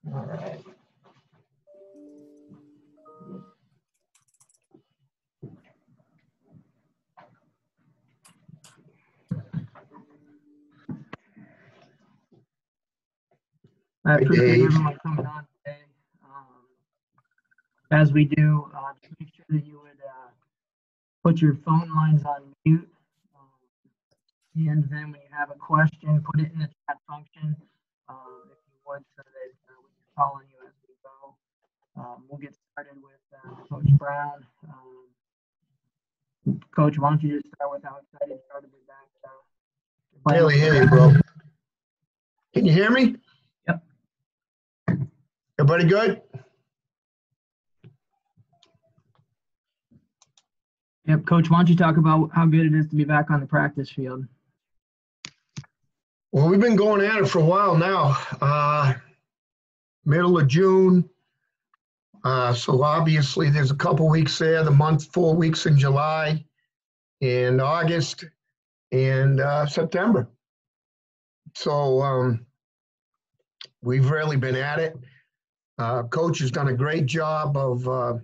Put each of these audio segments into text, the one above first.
All right. I appreciate everyone coming on today. As we do, just make sure that you would put your phone lines on mute. And then when you have a question, put it in the chat function, if you would, so that we can call on you as we go. We'll get started with Coach Brown. Coach, why don't you just start with how excited you are to be back? Barely hear you, bro. Can you hear me? Yep. Everybody good? Yep, Coach, why don't you talk about how good it is to be back on the practice field? Well, we've been going at it for a while now. Middle of June. So obviously there's a couple weeks there, the month, 4 weeks in July and August and September. So we've really been at it. Coach has done a great job of,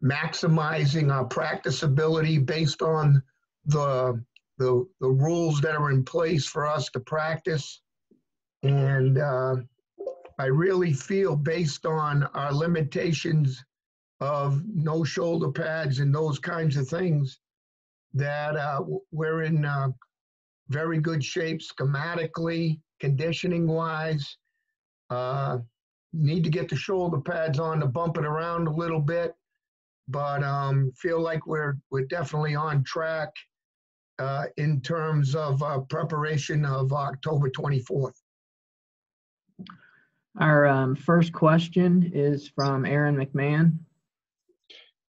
maximizing our practice ability based on the rules that are in place for us to practice. And I really feel, based on our limitations of no shoulder pads and those kinds of things, that we're in very good shape schematically, conditioning wise. Need to get the shoulder pads on to bump it around a little bit, but feel like we're definitely on track in terms of preparation of October 24th. Our first question is from Aaron McMahon.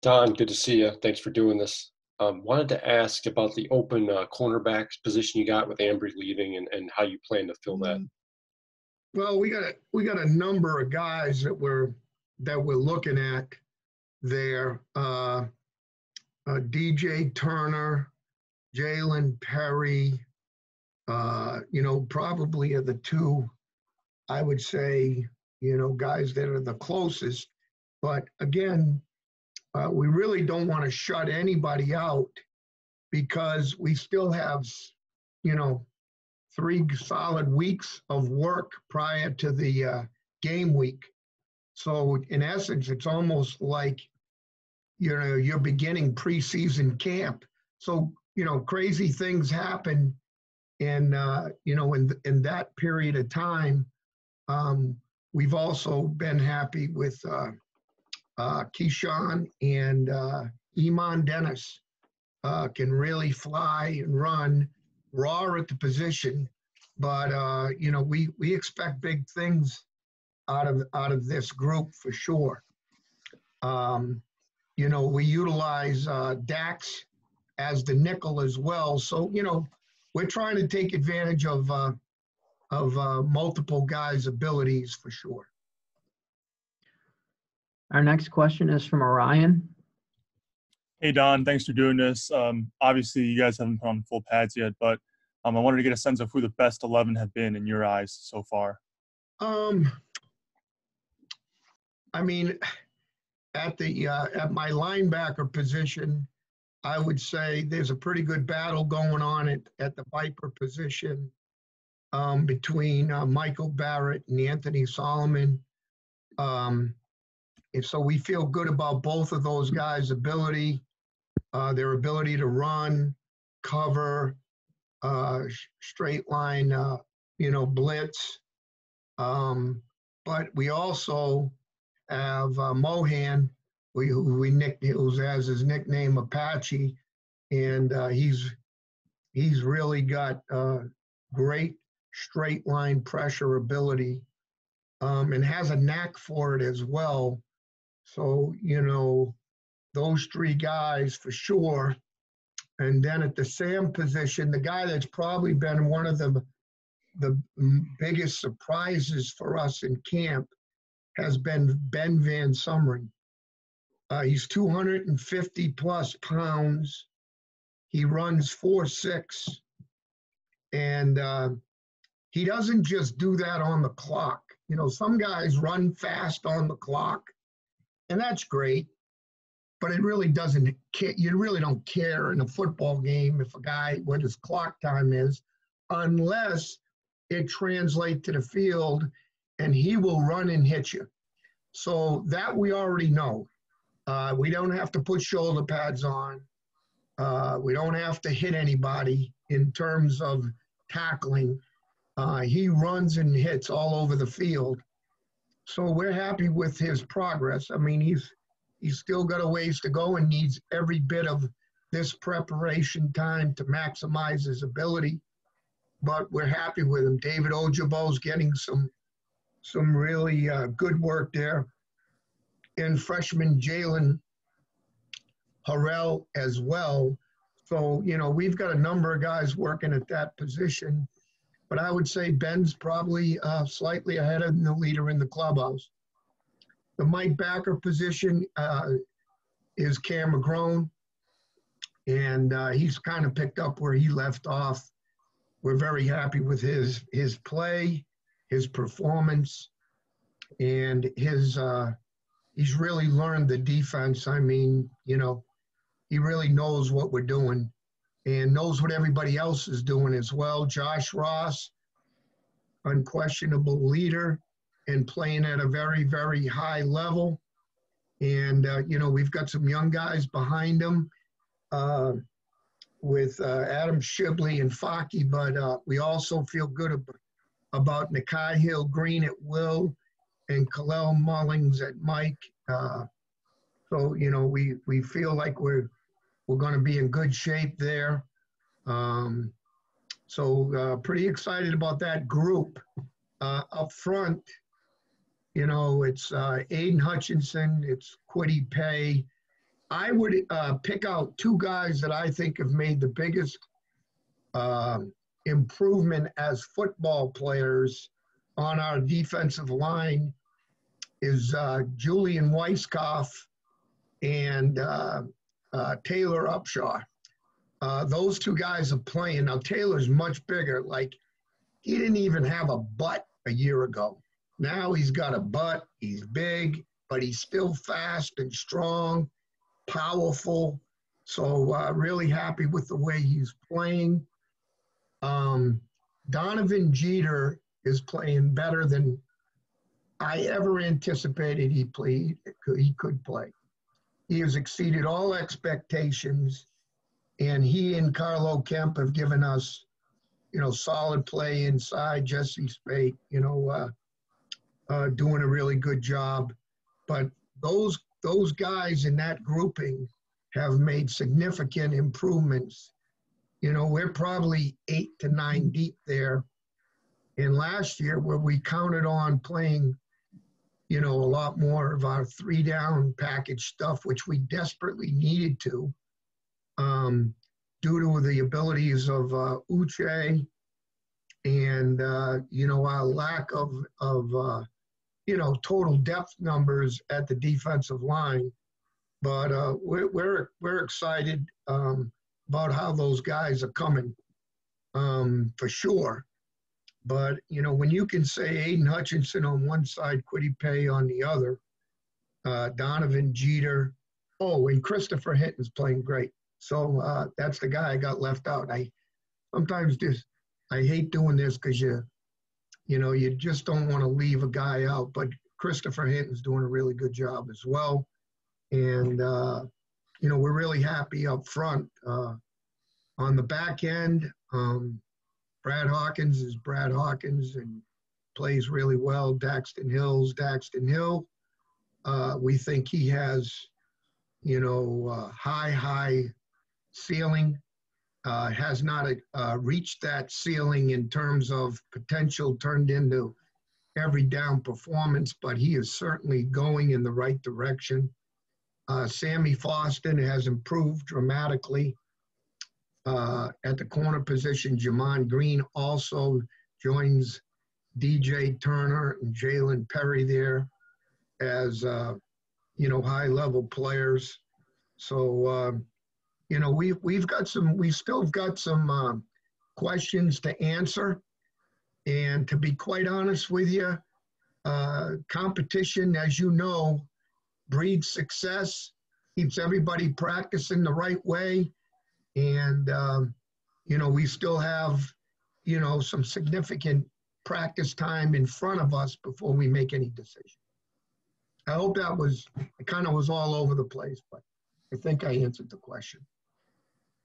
Don, good to see you. Thanks for doing this. Wanted to ask about the open cornerbacks position you got with Ambry leaving and how you plan to fill that. Well, we got a number of guys that we're looking at there. DJ Turner, Jalen Perry, probably are the two, I would say, guys that are the closest. But again, we really don't want to shut anybody out because we still have, 3 solid weeks of work prior to the game week. So in essence, it's almost like, you're beginning preseason camp. So, crazy things happen in that period of time. We've also been happy with Keyshawn and Iman Dennis can really fly and run, raw at the position, but we expect big things out of this group for sure. We utilize Dax as the nickel as well, so we're trying to take advantage of multiple guys' abilities for sure. Our next question is from Orion. Hey, Don, thanks for doing this. Obviously, you guys haven't put on full pads yet, but I wanted to get a sense of who the best 11 have been in your eyes so far. At my linebacker position, I would say there's a pretty good battle going on at the Viper position between Michael Barrett and Anthony Solomon. So we feel good about both of those guys' ability, their ability to run, cover, straight line, blitz. But we also have Mohan, who has his nickname Apache, and he's really got great straight line pressure ability, and has a knack for it as well. So, those 3 guys for sure. And then at the Sam position, the guy that's probably been one of the biggest surprises for us in camp has been Ben Van Sumeren. He's 250 plus pounds. He runs 4.6, and he doesn't just do that on the clock. You know, some guys run fast on the clock, and that's great, but it really doesn't care. You really don't care in a football game if a guy, what his clock time is, unless it translates to the field and he will run and hit you. So that we already know. We don't have to put shoulder pads on. We don't have to hit anybody in terms of tackling. He runs and hits all over the field. So we're happy with his progress. I mean, he's still got a ways to go and needs every bit of this preparation time to maximize his ability. But we're happy with him. David Ojabo's getting some really good work there. And freshman Jalen Harrell as well. So, you know, we've got a number of guys working at that position. But I would say Ben's probably slightly ahead of the leader in the clubhouse. The Mike Backer position is Cam McGrone, and he's kind of picked up where he left off. We're very happy with his play, his performance, and he's really learned the defense. I mean, you know, he really knows what we're doing and knows what everybody else is doing as well. Josh Ross, unquestionable leader and playing at a very, very high level. And, you know, we've got some young guys behind him with Adam Shibley and Faki, but we also feel good about Nakai Hill Green at will and Kalel Mullings at Mike. So, you know, we feel like we're going to be in good shape there. So pretty excited about that group. Up front, you know, it's Aiden Hutchinson, it's Quiddy Pay. I would pick out two guys that I think have made the biggest improvement as football players on our defensive line is Julian Weiskopf and Taylor Upshaw. Those two guys are playing. Now, Taylor's much bigger. Like, he didn't even have a butt a year ago. Now he's got a butt. He's big, but he's still fast and strong, powerful. So really happy with the way he's playing. Donovan Jeter is playing better than I ever anticipated he could play. He has exceeded all expectations, and he and Carlo Kemp have given us, you know, solid play inside. Jesse Spate, you know, doing a really good job. But those guys in that grouping have made significant improvements. You know, we're probably 8 to 9 deep there. And last year, where we counted on playing, you know, a lot more of our 3-down package stuff, which we desperately needed to, due to the abilities of Uche and, you know, our lack of you know, total depth numbers at the defensive line. But we're excited about how those guys are coming, for sure. But, you know, when you can say Aiden Hutchinson on one side, Quiddy Pay on the other, Donovan Jeter, and Christopher Hinton's playing great. So that's the guy I got left out. I hate doing this because you know, you just don't want to leave a guy out. But Christopher Hinton's doing a really good job as well. And, you know, we're really happy up front. On the back end, Brad Hawkins is Brad Hawkins and plays really well. Daxton Hill. We think he has, you know, high ceiling. Has not reached that ceiling in terms of potential turned into every down performance, but he is certainly going in the right direction. Sammy Foston has improved dramatically. At the corner position, Jamon Green also joins DJ Turner and Jalen Perry there as, you know, high-level players. So, you know, we still got some questions to answer. And to be quite honest with you, competition, as you know, breeds success, keeps everybody practicing the right way. And, we still have, some significant practice time in front of us before we make any decision. I hope it kind of was all over the place, but I think I answered the question.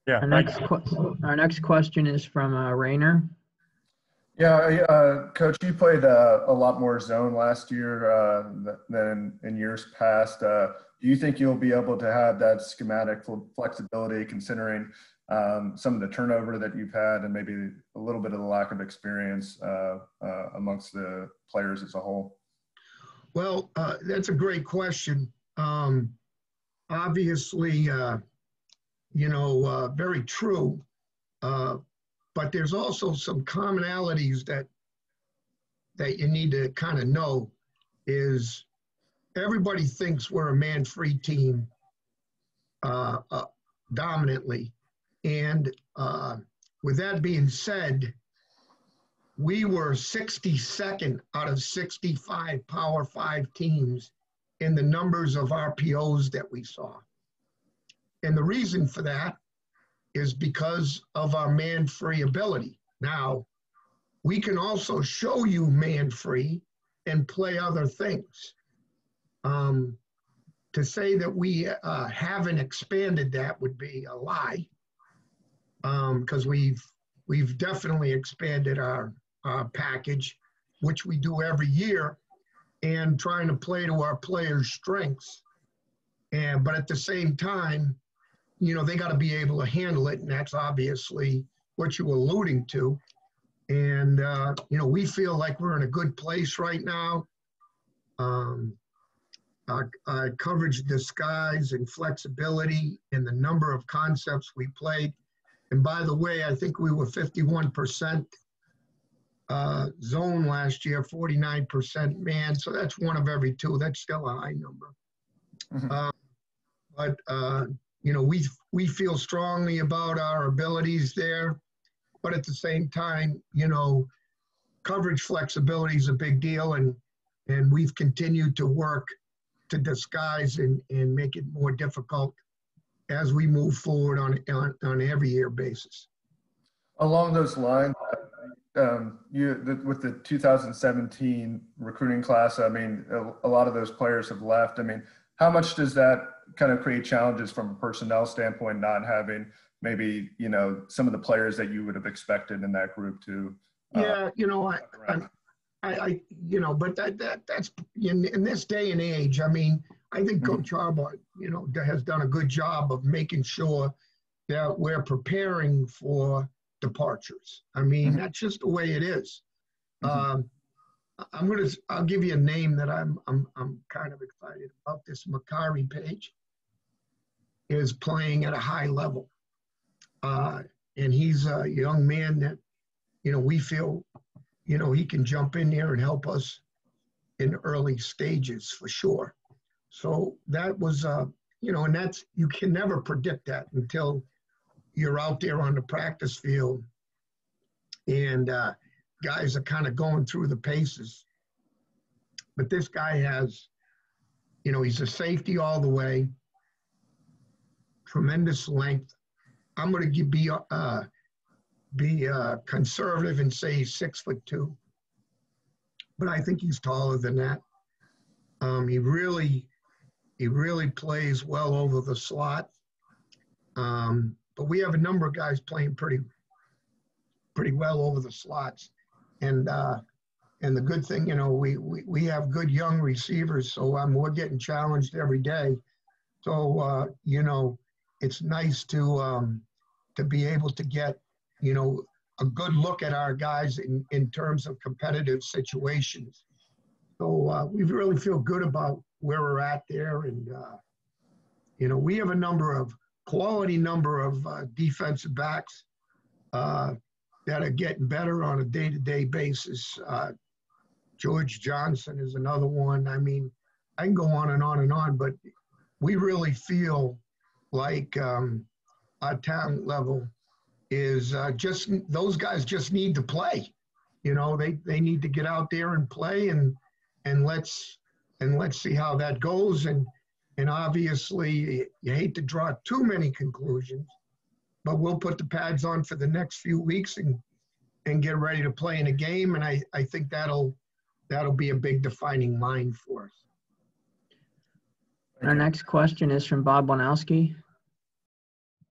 Yeah. Our next question is from Rainer. Yeah, Coach, you played a lot more zone last year than in years past. Do you think you'll be able to have that schematic flexibility considering some of the turnover that you've had and maybe a little bit of the lack of experience amongst the players as a whole? Well, that's a great question. Obviously, very true. But there's also some commonalities that you need to kind of know is everybody thinks we're a man-free team dominantly. And with that being said, we were 62nd out of 65 Power 5 teams in the numbers of RPOs that we saw. And the reason for that is because of our man-free ability. Now, we can also show you man-free and play other things. To say that we haven't expanded that would be a lie, because we've definitely expanded our package, which we do every year, and trying to play to our players' strengths. But at the same time, they got to be able to handle it, and that's obviously what you're alluding to. And, we feel like we're in a good place right now. Our coverage disguise and flexibility and the number of concepts we played. And by the way, I think we were 51% zone last year, 49% man. So that's one of every two. That's still a high number. Mm-hmm. But we feel strongly about our abilities there. But at the same time, coverage flexibility is a big deal. And we've continued to work to disguise and make it more difficult as we move forward on an every year basis. Along those lines, with the 2017 recruiting class, I mean, a lot of those players have left. I mean, how much does that kind of create challenges from a personnel standpoint, not having maybe, some of the players that you would have expected in that group to? Yeah, but that's in this day and age. I mean, I think Coach Harbaugh, has done a good job of making sure that we're preparing for departures. I mean, that's just the way it is. I'll give you a name that I'm kind of excited about. This Makari Page is playing at a high level, and he's a young man that we feel he can jump in there and help us in early stages for sure. So that was, and that's, you can never predict that until you're out there on the practice field and guys are kind of going through the paces. But this guy has, he's a safety all the way, tremendous length. I'm going to be conservative and say he's 6'2", but I think he's taller than that. He really plays well over the slot. But we have a number of guys playing pretty well over the slots, and the good thing, we have good young receivers, so we're getting challenged every day. So it's nice to be able to get a good look at our guys in terms of competitive situations. So we really feel good about where we're at there. And, we have a quality number of defensive backs that are getting better on a day-to-day basis. George Johnson is another one. I mean, I can go on and on and on, but we really feel like our talent level is those guys just need to play. they need to get out there and play, and let's see how that goes. And obviously, you hate to draw too many conclusions, but we'll put the pads on for the next few weeks and get ready to play in a game. And I think that'll be a big defining line for us. Our next question is from Bob Wanowski.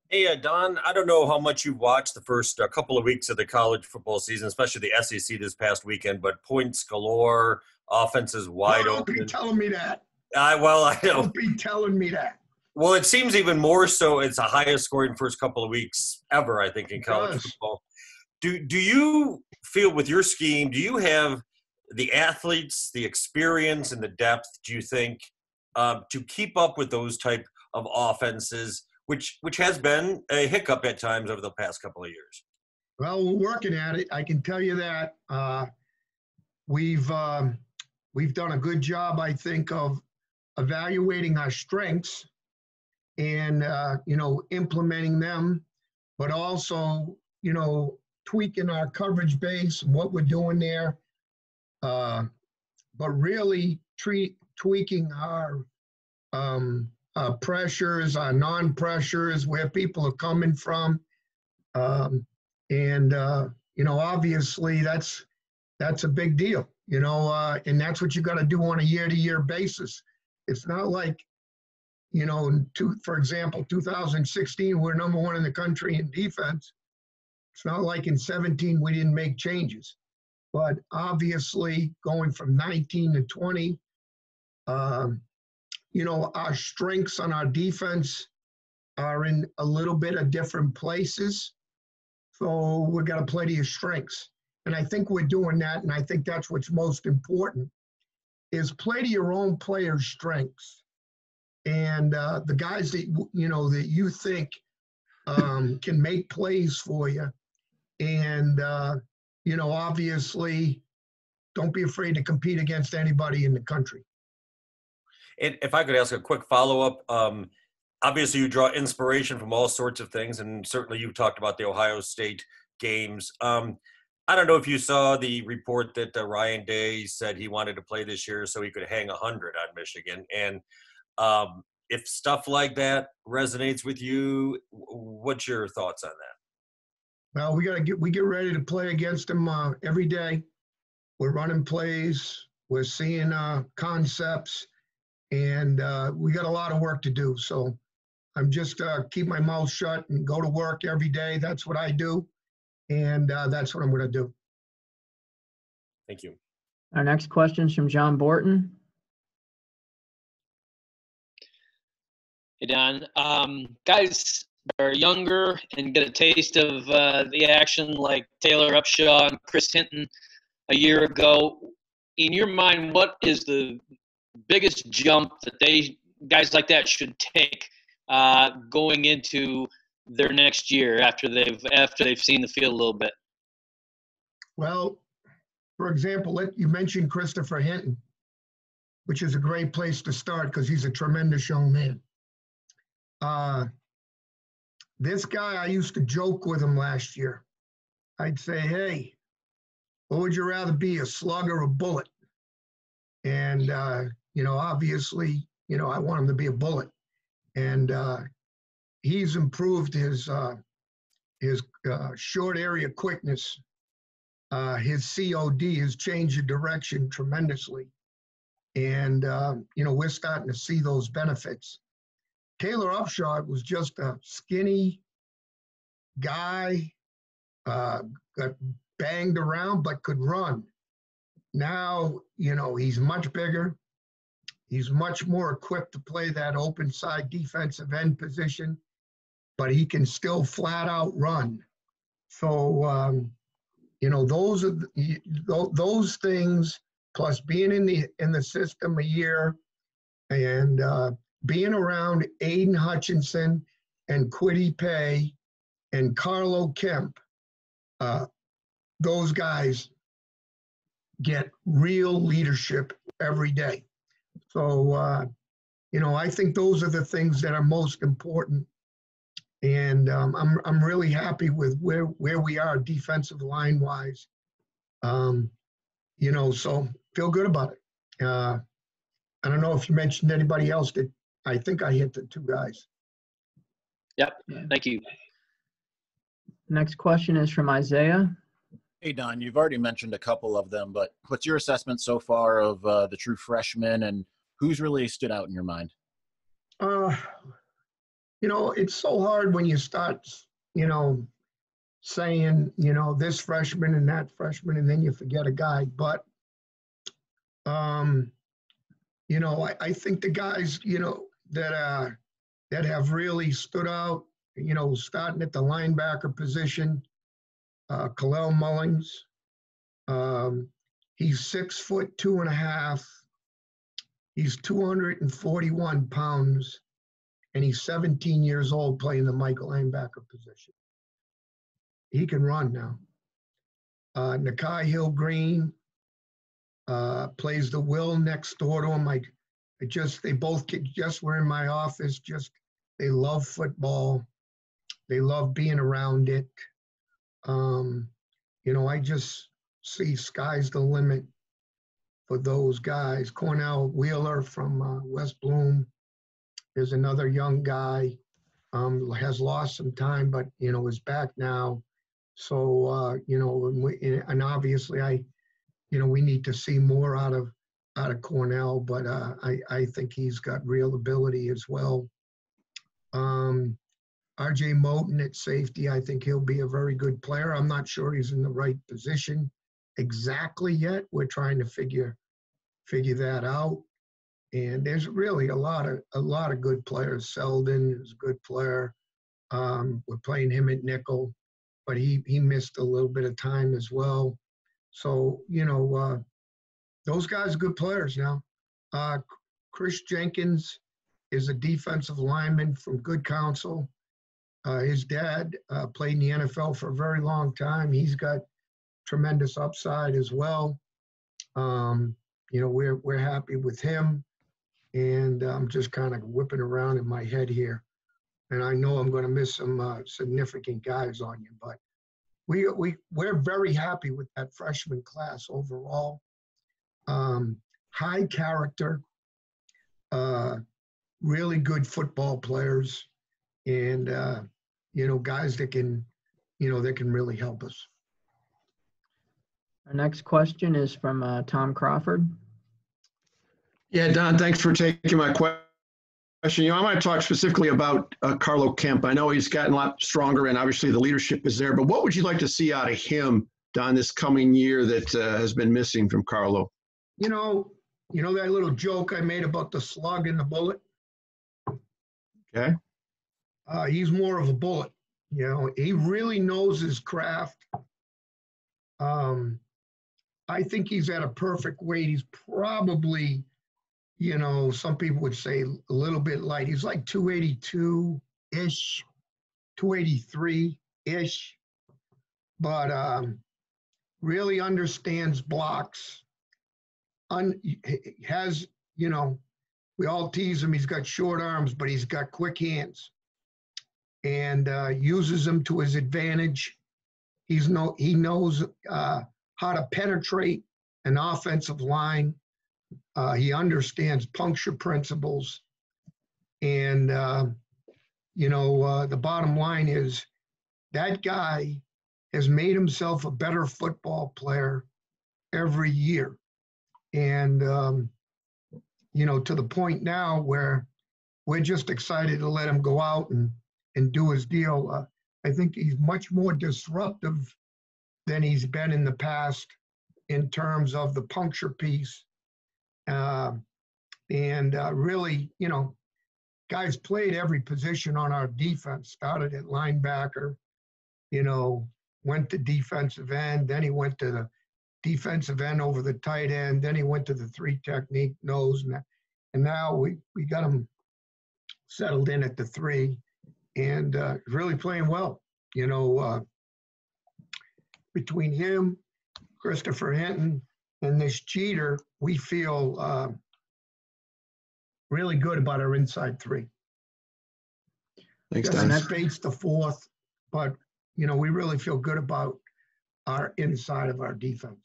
Hey, Don, I don't know how much you've watched the first couple of weeks of the college football season, especially the SEC this past weekend, but points galore, offenses wide open. Don't be telling me that. I know. Don't be telling me that. Well, it seems even more so. It's the highest scoring first couple of weeks ever, I think, in college football. Do you feel with your scheme, do you have the athletes, the experience, and the depth, do you think, to keep up with those type of offenses, which has been a hiccup at times over the past couple of years? Well, we're working at it. I can tell you that. We've done a good job, I think, of evaluating our strengths and, implementing them, but also, tweaking our coverage base and what we're doing there. But really tweaking our pressures, our non-pressures, where people are coming from. Obviously that's a big deal, and that's what you got to do on a year-to-year basis. It's not like, for example, 2016, we're number one in the country in defense. It's not like in 17 we didn't make changes. But obviously, going from 19 to 20, our strengths on our defense are in a little bit of different places. So we've got to play to your strengths. And I think we're doing that, and I think that's what's most important, is play to your own players' strengths. And the guys that, that you think can make plays for you. And, obviously, don't be afraid to compete against anybody in the country. And if I could ask a quick follow-up, obviously you draw inspiration from all sorts of things, and certainly you've talked about the Ohio State games. I don't know if you saw the report that Ryan Day said he wanted to play this year so he could hang 100 on Michigan. And if stuff like that resonates with you, what's your thoughts on that? Well, we get ready to play against them every day. We're running plays, we're seeing concepts, and we got a lot of work to do. So I'm just keep my mouth shut and go to work every day. That's what I do, and that's what I'm going to do. Thank you. Our next question is from John Borton. Hey, Don. Guys that are younger and get a taste of the action like Taylor Upshaw and Chris Hinton a year ago. In your mind, what is the biggest jump that guys like that should take going into their next year after they've seen the field a little bit? Well, for example, you mentioned Christopher Hinton, which is a great place to start because he's a tremendous young man. This guy, I used to joke with him last year. I'd say, hey, what would you rather be, a slug or a bullet? And, obviously, I want him to be a bullet. And he's improved his short area quickness. His COD has changed the direction tremendously. And, we're starting to see those benefits. Taylor Upshaw was just a skinny guy, got banged around, but could run. Now, he's much bigger. He's much more equipped to play that open side defensive end position, but he can still flat out run. So, those are those things, plus being in the system a year and being around Aiden Hutchinson and Kwity Paye and Carlo Kemp, those guys get real leadership every day. So, I think those are the things that are most important. And I'm really happy with where we are defensive line-wise. You know, so feel good about it. I don't know if you mentioned anybody else that I think I hit the two guys. Yep. Thank you. Next question is from Isaiah. Hey, Don, you've already mentioned a couple of them, but what's your assessment so far of the true freshmen, and who's really stood out in your mind? You know, it's so hard when you start, you know, saying, you know, this freshman and that freshman, and then you forget a guy. But, you know, I think the guys, you know, that have really stood out, you know, starting at the linebacker position, Kalel Mullings. He's 6'2.5". He's 241 pounds, and he's 17 years old playing the Michael linebacker position. He can run now. Nakai Hill-Green plays the Will next door to him. They both just were in my office. They love football. They love being around it. You know, I just see sky's the limit for those guys. Cornell Wheeler from West Bloom is another young guy. Has lost some time, but, you know, is back now. So, you know, and obviously you know, we need to see more out of Cornell, but I think he's got real ability as well. RJ Moton at safety, I think he'll be a very good player. I'm not sure he's in the right position exactly yet. We're trying to figure that out. And there's really a lot of good players. Selden is a good player. We're playing him at nickel, but he missed a little bit of time as well. So, you know, those guys are good players now. Chris Jenkins is a defensive lineman from good counsel. His dad played in the NFL for a very long time. He's got tremendous upside as well. You know, we're happy with him. And I'm just kind of whipping around in my head here. And I know I'm going to miss some significant guys on you, but we're very happy with that freshman class overall. High character, really good football players, and you know, guys that can really help us. Our next question is from Tom Crawford. Yeah, Don, thanks for taking my question. You know, I want to talk specifically about Carlo Kemp. I know he's gotten a lot stronger, and obviously the leadership is there. But what would you like to see out of him, Don, this coming year that has been missing from Carlo? You know that little joke I made about the slug and the bullet? Okay. He's more of a bullet. You know, he really knows his craft. I think he's at a perfect weight. He's probably, you know, some people would say a little bit light. He's like 282-ish, 283-ish, but really understands blocks. Has, you know, we all tease him, he's got short arms, but he's got quick hands, and uses them to his advantage. He knows how to penetrate an offensive line. He understands puncture principles. And, you know, the bottom line is that guy has made himself a better football player every year. And, you know, to the point now where we're just excited to let him go out and do his deal. I think he's much more disruptive than he's been in the past in terms of the puncture piece. Really, you know, guys played every position on our defense, started at linebacker, you know, went to defensive end, then he went to the defensive end over the tight end, then he went to the three technique nose, and now we got him settled in at the three, and really playing well. You know, between him, Christopher Hinton, and this cheater, we feel really good about our inside three. Thanks, Jesse Don. Spate's the fourth, but, you know, we really feel good about our inside of our defense.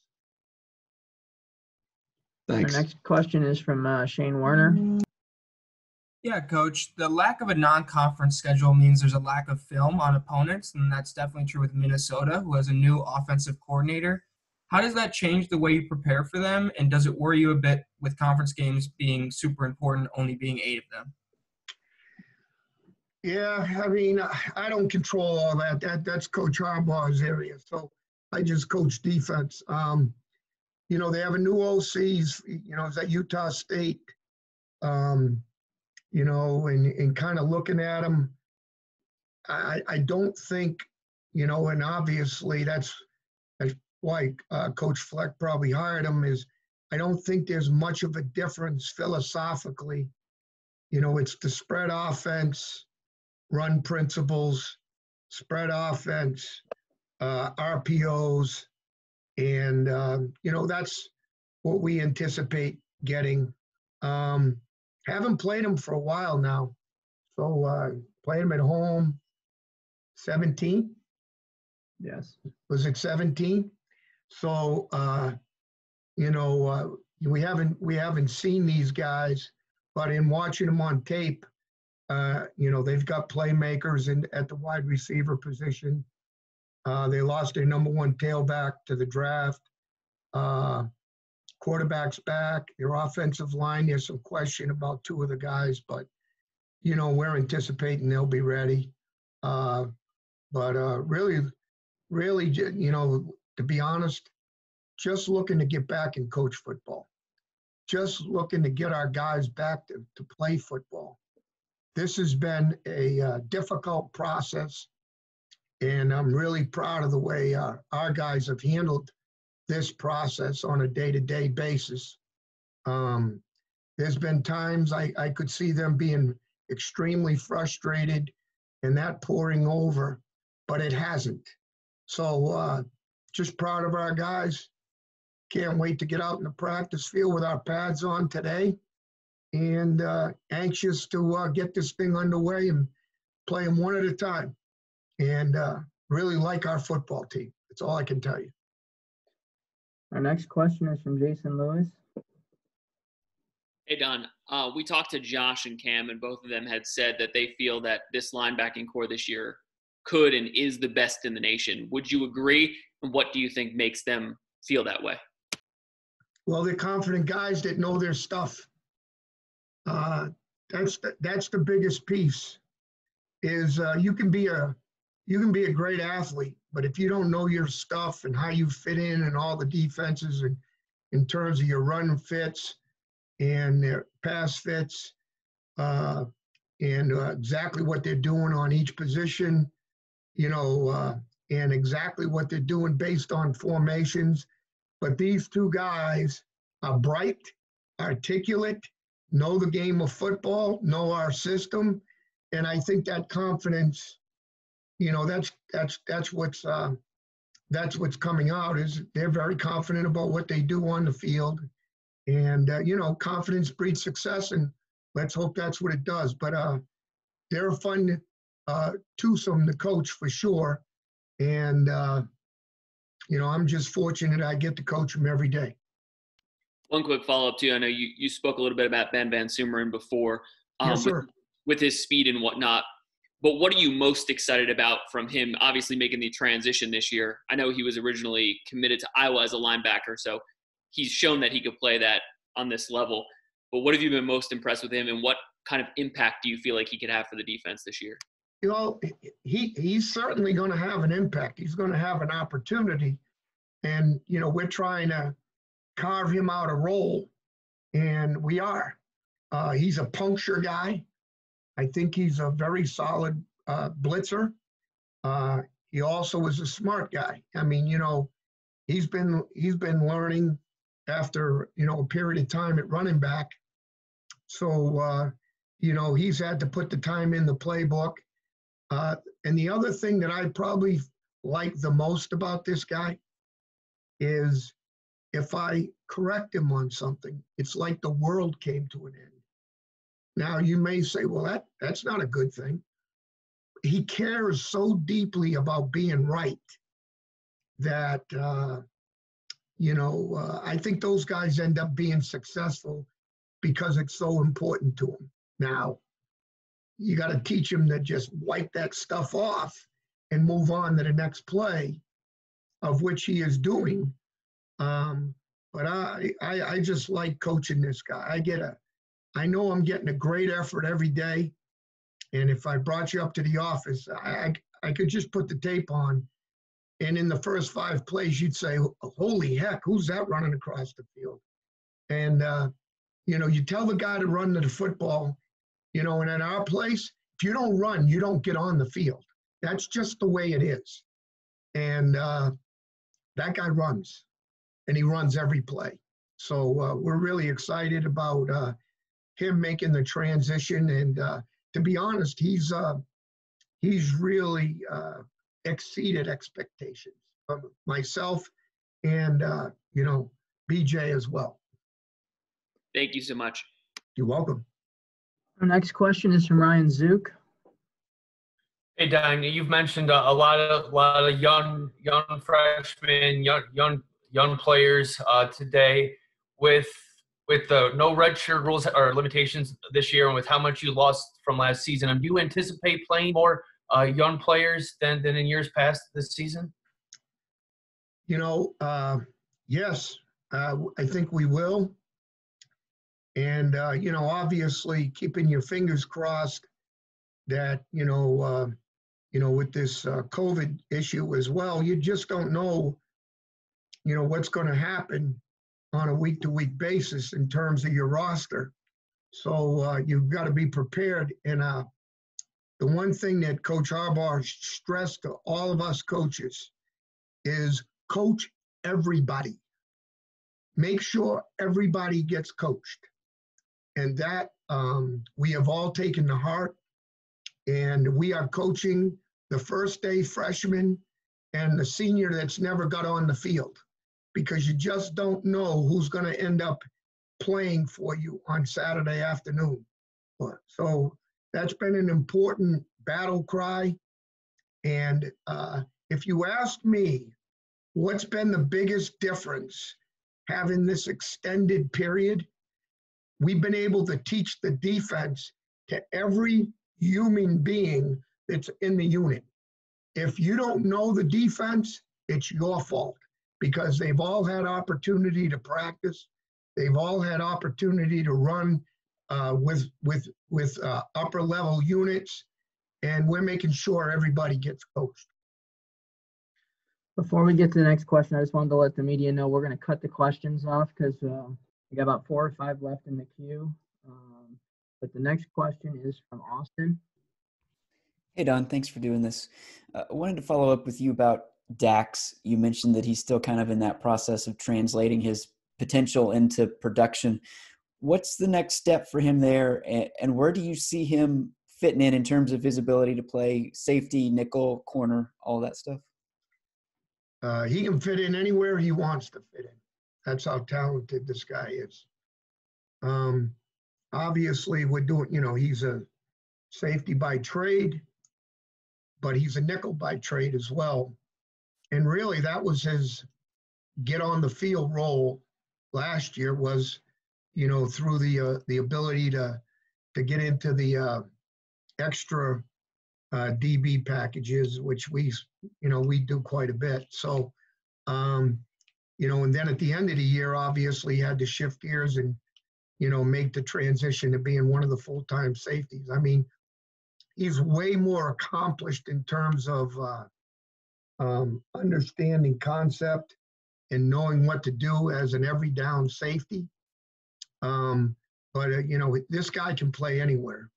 Thanks. Our next question is from Shane Werner. Yeah, Coach, the lack of a non-conference schedule means there's a lack of film on opponents, and that's definitely true with Minnesota, who has a new offensive coordinator. How does that change the way you prepare for them, and does it worry you a bit with conference games being super important, only being 8 of them? Yeah, I mean, I don't control all that. That's Coach Harbaugh's area. So I just coach defense. You know, they have a new OCs, you know, it's at Utah State. You know, and kind of looking at them, I don't think, you know, and obviously that's why Coach Fleck probably hired him, is I don't think there's much of a difference philosophically. You know, it's the spread offense, run principles, spread offense, RPOs, and, you know, that's what we anticipate getting. Haven't played them for a while now. So played them at home, 17? Yes. Was it 17? So, you know, we haven't seen these guys, but in watching them on tape, you know, they've got playmakers at the wide receiver position. They lost their number 1 tailback to the draft. Quarterback's back, their offensive line, there's some question about 2 of the guys, but, you know, we're anticipating they'll be ready. Really, you know, to be honest, just looking to get back and coach football. Just looking to get our guys back to play football. This has been a difficult process, and I'm really proud of the way our guys have handled this process on a day-to-day basis. There's been times I could see them being extremely frustrated and that pouring over, but it hasn't. So just proud of our guys. Can't wait to get out in the practice field with our pads on today, and anxious to get this thing underway and play them one at a time, and really like our football team. That's all I can tell you. Our next question is from Jason Lewis. Hey, Don. We talked to Josh and Cam, and both of them had said that they feel that this linebacking core this year could and is the best in the nation. Would you agree? And what do you think makes them feel that way? Well, they're confident guys that know their stuff. That's the biggest piece. Is you can be a great athlete, but if you don't know your stuff and how you fit in and all the defenses and in terms of your run fits and their pass fits and exactly what they're doing on each position, you know, and exactly what they're doing based on formations. But these 2 guys are bright, articulate, know the game of football, know our system, and I think that confidence, you know, that's what's coming out, is they're very confident about what they do on the field, and you know, confidence breeds success, and let's hope that's what it does. But they're a fun twosome to coach for sure, and you know, I'm just fortunate I get to coach them every day. One quick follow-up too. I know you spoke a little bit about Ben Van Sumeren before, Yes, sir. with his speed and whatnot. But what are you most excited about from him, obviously making the transition this year? I know he was originally committed to Iowa as a linebacker, so he's shown that he could play that on this level. But what have you been most impressed with him, and what kind of impact do you feel like he could have for the defense this year? You know, he's certainly going to have an impact. He's going to have an opportunity. And, you know, we're trying to carve him out a role, and we are. He's a puncture guy. I think he's a very solid blitzer. He also is a smart guy. I mean, you know, he's been learning after, you know, a period of time at running back. So, you know, he's had to put the time in the playbook. And the other thing that I probably like the most about this guy is if I correct him on something, it's like the world came to an end. Now, you may say, well, that's not a good thing. He cares so deeply about being right that I think those guys end up being successful because it's so important to them. Now, you got to teach them to just wipe that stuff off and move on to the next play, of which he is doing. But I just like coaching this guy. I know I'm getting a great effort every day. And if I brought you up to the office, I could just put the tape on. And in the first 5 plays, you'd say, holy heck, who's that running across the field? And, you tell the guy to run to the football, and in our place, if you don't run, you don't get on the field. That's just the way it is. And that guy runs, and he runs every play. So we're really excited about him making the transition. And to be honest, he's really exceeded expectations from myself and, BJ as well. Thank you so much. You're welcome. Our next question is from Ryan Zook. Hey, Don, you've mentioned a lot of young freshmen, young players today. With the no redshirt rules or limitations this year, and with how much you lost from last season, do you anticipate playing more young players than in years past this season? Yes, I think we will. And, obviously keeping your fingers crossed that, with this COVID issue as well, you just don't know, what's going to happen on a week-to-week basis in terms of your roster. So you've got to be prepared. And the one thing that Coach Harbaugh stressed to all of us coaches is coach everybody. Make sure everybody gets coached. And that we have all taken to heart. And we are coaching the first day freshman and the senior that's never got on the field, because you just don't know who's going to end up playing for you on Saturday afternoon. So that's been an important battle cry. And if you ask me, what's been the biggest difference having this extended period, we've been able to teach the defense to every human being that's in the unit. If you don't know the defense, it's your fault, because they've all had opportunity to practice. They've all had opportunity to run with upper level units, and we're making sure everybody gets coached. Before we get to the next question, I just wanted to let the media know we're going to cut the questions off because we got about 4 or 5 left in the queue. But the next question is from Austin. Hey, Don, thanks for doing this. I wanted to follow up with you about Dax. You mentioned that he's still kind of in that process of translating his potential into production. What's the next step for him there, and where do you see him fitting in terms of his ability to play safety, nickel, corner, all that stuff? He can fit in anywhere he wants to fit in. That's how talented this guy is. Obviously, we're doing, he's a safety by trade, but he's a nickel by trade as well. And really, that was his get on the field role last year, was, through the ability to get into the extra DB packages, which we do quite a bit. So, and then at the end of the year, obviously, he had to shift gears and, make the transition to being one of the full-time safeties. I mean, he's way more accomplished in terms of understanding concept and knowing what to do as an every down safety. But this guy can play anywhere.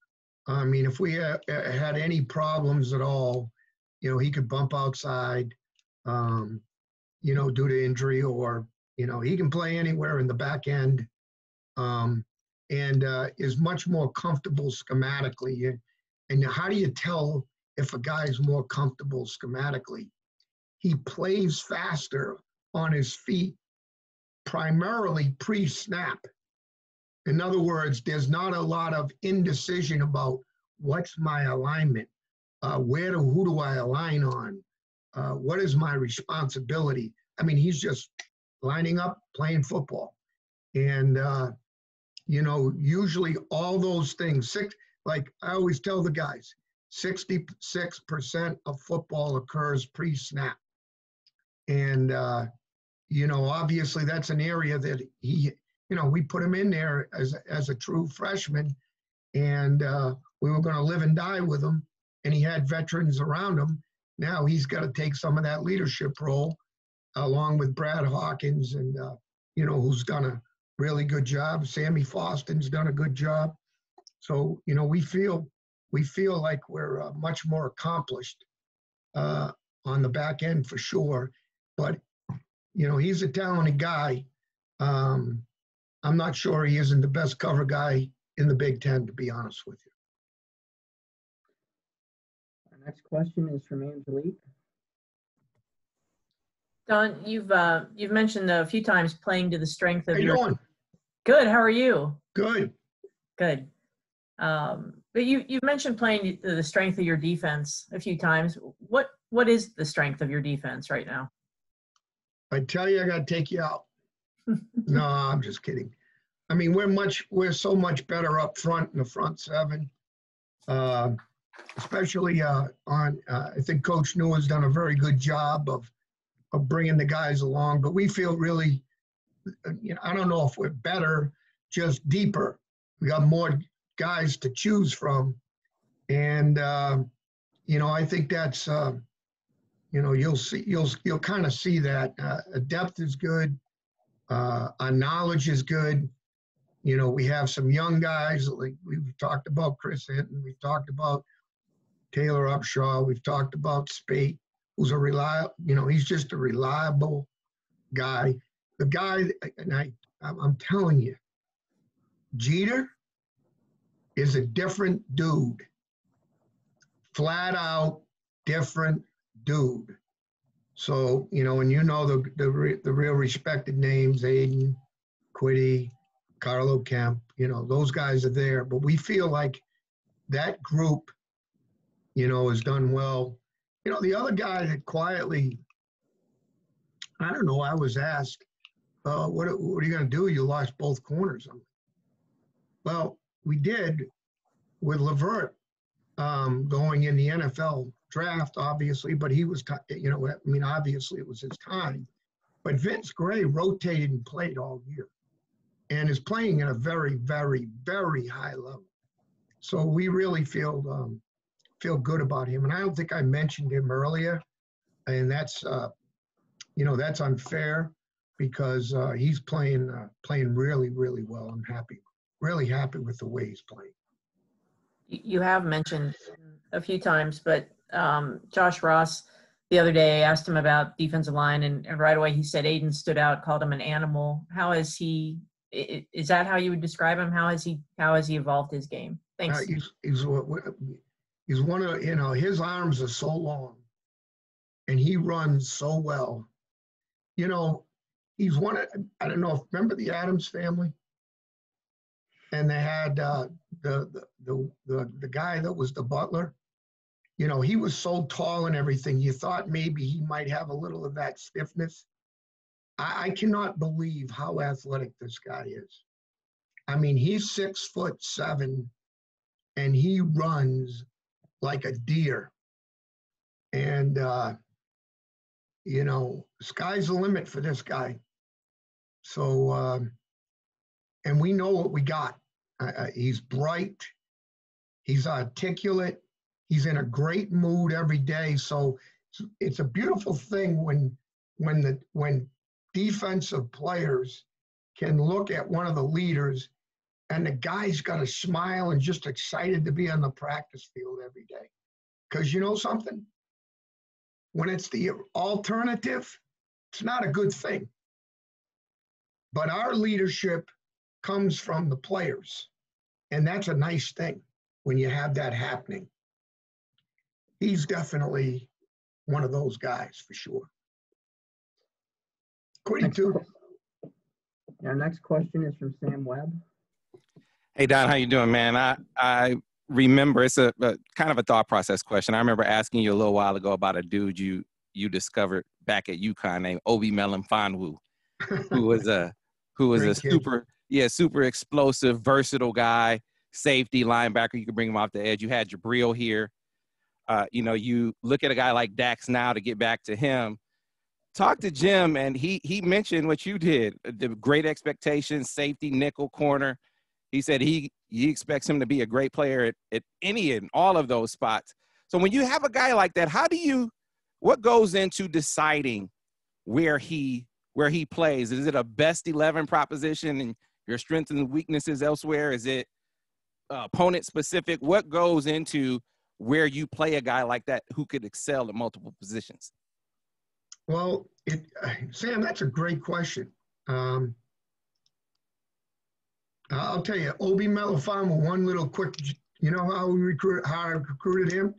I mean, if we had any problems at all, he could bump outside, due to injury, or, he can play anywhere in the back end, and is much more comfortable schematically. And how do you tell if a guy is more comfortable schematically? He plays faster on his feet, primarily pre-snap. In other words, there's not a lot of indecision about what's my alignment, who do I align on, what is my responsibility. I mean, he's just lining up, playing football. And, usually all those things, like I always tell the guys, 66% of football occurs pre-snap. And, obviously that's an area that we put him in there as a true freshman, and we were going to live and die with him, and he had veterans around him. Now he's got to take some of that leadership role along with Brad Hawkins and, who's done a really good job. Sammy Foston's done a good job. So, we feel like we're much more accomplished on the back end for sure. But, he's a talented guy. I'm not sure he isn't the best cover guy in the Big Ten, to be honest with you. Our next question is from Angelique. Don, you've mentioned a few times playing to the strength of your. How you doing? Good. How are you? Good. Good. But you've mentioned playing to the strength of your defense a few times. What is the strength of your defense right now? I tell you, I got to take you out. No, I'm just kidding. I mean, we're so much better up front in the front seven, especially I think Coach New has done a very good job of bringing the guys along. But we feel really, I don't know if we're better, just deeper. We got more guys to choose from, and I think that's you'll kind of see that depth is good, our knowledge is good. We have some young guys, like we've talked about Chris Hinton, we've talked about Taylor Upshaw, we've talked about Spate, who's a reliable, he's just a reliable guy. The guy, and I'm telling you, Jeter is a different dude. Flat out different dude. So, and the real respected names, Aiden, Quiddy, Carlo Kemp, those guys are there. But we feel like that group, has done well. The other guy that quietly, I don't know, I was asked, what are you going to do? You lost both corners. Well, we did with LeVert going in the NFL draft, obviously, but he was, obviously it was his time. But Vince Gray rotated and played all year and is playing at a very, very, very high level. So we really feel good about him. And I don't think I mentioned him earlier, and that's, that's unfair because he's playing really, really well. I'm really happy with the way he's playing. You have mentioned a few times, but Josh Ross the other day asked him about defensive line, and right away he said Aiden stood out, called him an animal. How is he? Is that how you would describe him? How has he evolved his game? Thanks. He's one of, his arms are so long, and he runs so well. He's one of, I don't know if remember the Addams Family, and they had the guy that was the butler. He was so tall and everything. You thought maybe he might have a little of that stiffness. I cannot believe how athletic this guy is. I mean, he's 6'7", and he runs like a deer. And, sky's the limit for this guy. So, and we know what we got. He's bright. He's articulate. He's in a great mood every day. So it's a beautiful thing when defensive players can look at one of the leaders and the guy's got a smile and just excited to be on the practice field every day. Because you know something? When it's the alternative, it's not a good thing. But our leadership comes from the players. And that's a nice thing when you have that happening. He's definitely one of those guys for sure. Quiddy too. Our next question is from Sam Webb. Hey, Don, how you doing, man? I remember, it's a kind of a thought process question. I remember asking you a little while ago about a dude you discovered back at UConn named Obi Melifonwu. who was a Great kid. super explosive, versatile guy, safety, linebacker. You could bring him off the edge. You had Jabril here. You look at a guy like Dax now, to get back to him. Talk to Jim, and he mentioned what you did, the great expectations, safety, nickel, corner. He said he expects him to be a great player at any and all of those spots. So when you have a guy like that, what goes into deciding where he plays? Is it a best 11 proposition and your strengths and weaknesses elsewhere? Is it opponent specific? What goes into where you play a guy like that who could excel at multiple positions? Well, Sam, that's a great question. I'll tell you, Obi Melifano, one little quick, you know how I recruited him?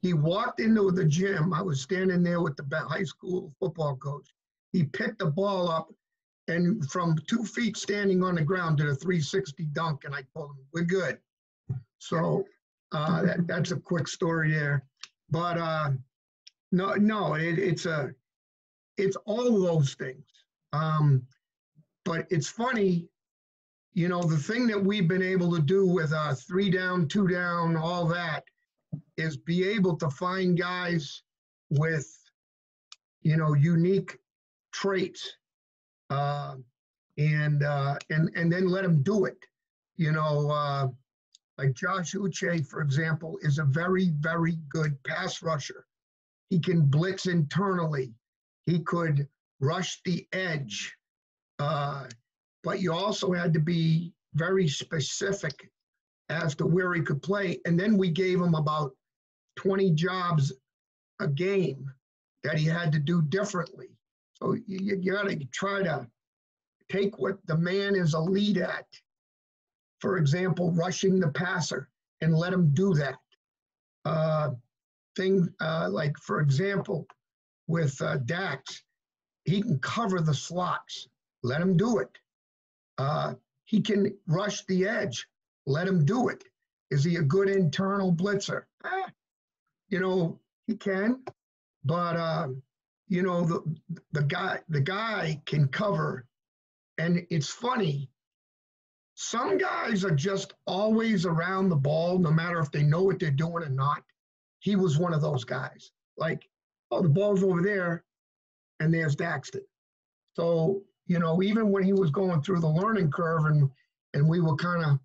He walked into the gym. I was standing there with the high school football coach. He picked the ball up and from 2 feet standing on the ground did a 360 dunk, and I told him, we're good. So that's a quick story there. But it's all of those things. But it's funny, the thing that we've been able to do with 3 down, 2 down, all that, is be able to find guys with, unique traits, and then let them do it. Like Josh Uche, for example, is a very, very good pass rusher. He can blitz internally. He could rush the edge. But you also had to be very specific as to where he could play. And then we gave him about 20 jobs a game that he had to do differently. So you got to try to take what the man is elite at. For example, rushing the passer, and let him do that. Like, for example, with Dax, he can cover the slots. Let him do it. He can rush the edge. Let him do it. Is he a good internal blitzer? He can, but the guy can cover. And it's funny, some guys are just always around the ball, no matter if they know what they're doing or not. He was one of those guys. Like, oh, the ball's over there, and there's Daxton. So, even when he was going through the learning curve and we were kind of,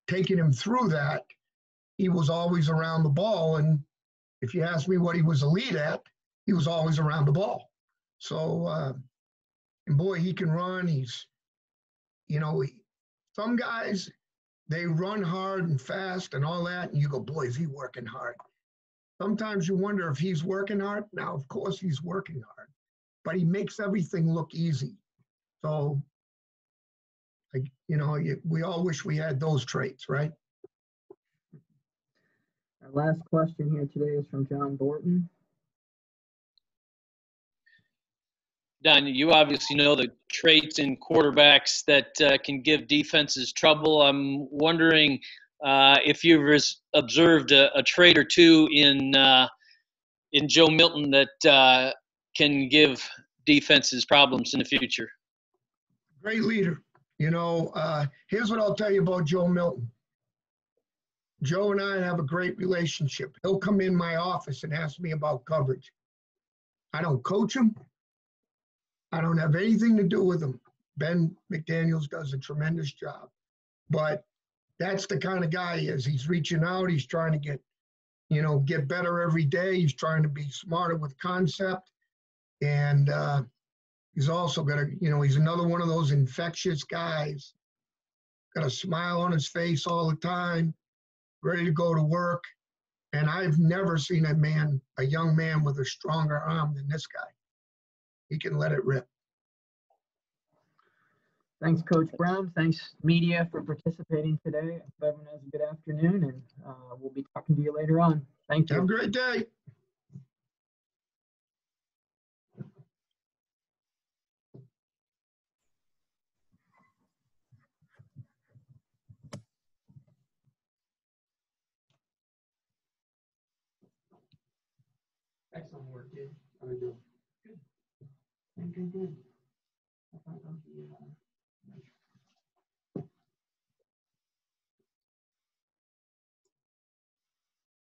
taking him through that, he was always around the ball. And if you ask me what he was elite at, he was always around the ball. So, and boy, he can run. He's, some guys, they run hard and fast and all that, and you go, boy, is he working hard. Sometimes you wonder if he's working hard. Now, of course, he's working hard, but he makes everything look easy. So, we all wish we had those traits, right? Our last question here today is from John Borton. Don, you obviously know the traits in quarterbacks that can give defenses trouble. I'm wondering if you've observed a trait or two in Joe Milton that can give defenses problems in the future. Great leader. Here's what I'll tell you about Joe Milton. Joe and I have a great relationship. He'll come in my office and ask me about coverage. I don't coach him. I don't have anything to do with him. Ben McDaniels does a tremendous job. But that's the kind of guy he is. He's reaching out. He's trying to get better every day. He's trying to be smarter with concept. And he's also got he's another one of those infectious guys. Got a smile on his face all the time, ready to go to work. And I've never seen a young man with a stronger arm than this guy. He can let it rip. Thanks, Coach Brown. Thanks, media, for participating today. Everyone has a good afternoon, and we'll be talking to you later on. Thank you. Have a great day. Excellent work, dude. Good. I thought that was the,